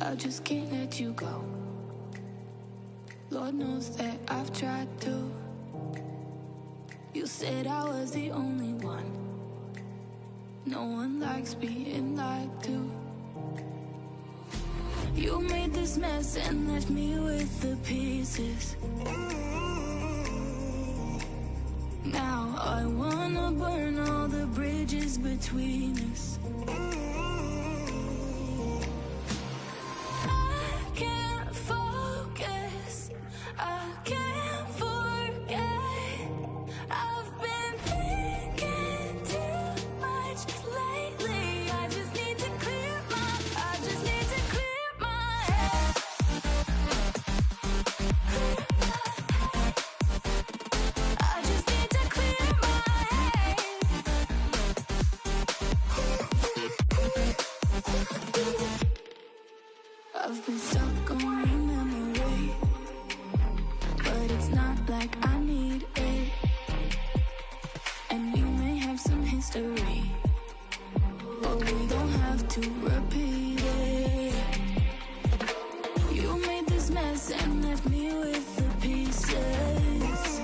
I just can't let you go. Lord knows that I've tried to. You said I was the only one. No one likes being lied to. You made this mess and left me with the pieces. Now I wanna burn all the bridges between us. I can't focus, I can't forget. I've been thinking too much lately. I just need to clear my head. I just need to clear my head. I've been stuck on your memory, but it's not like I need it. And you may have some history, but we don't have to repeat it. You made this mess and left me with the pieces.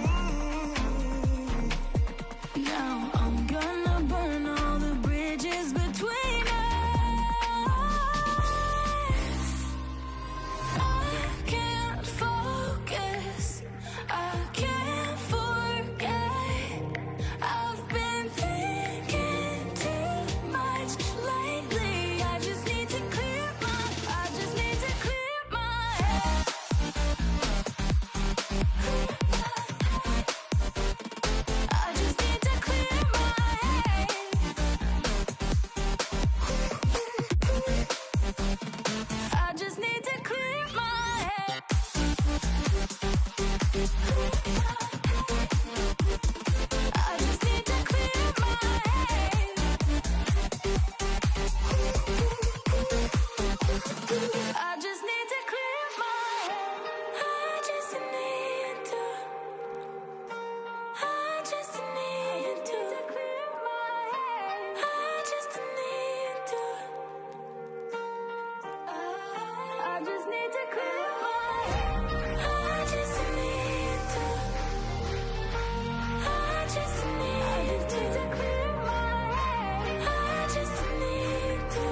Now I'm gonna burn all the bridges between us. I can't focus, I can't forget. I've been thinking too much lately. I just need to clear my head. I just need to clear my head. I just need to clear my head. I just need to clear my head. I just need to clear my head. I just need to. I just need to clear my head. I just need to. I just need to clear my head. I just need to. I just need to clear my head. I just need to.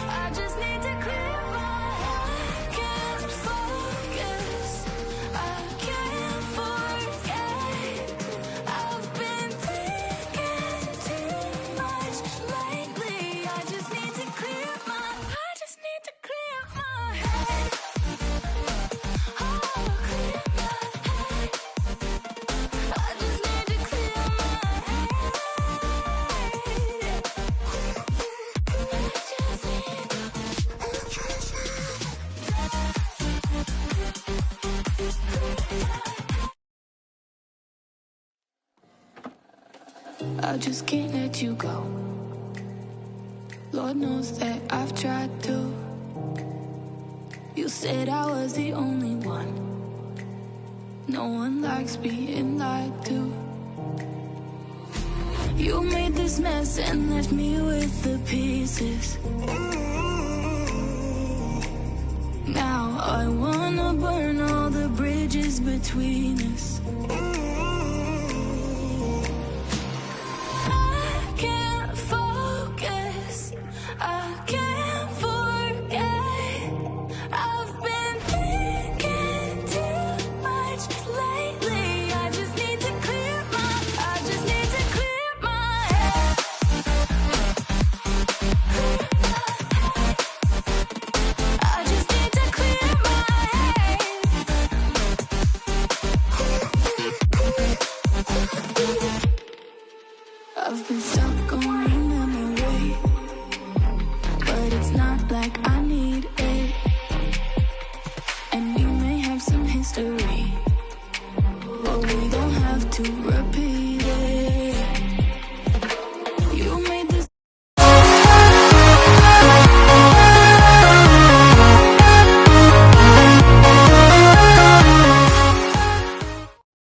I just need to clear my head. I can't focus, I can't forget. I've been thinking too much lately. I just need to clear my head. Oh, clear my head. I just need to clear my head. I just can't let you go. Lord knows that I've tried to. You said I was the only one. No one likes being lied to. You made this mess and left me with the pieces. Now I wanna burn all the bridges between us.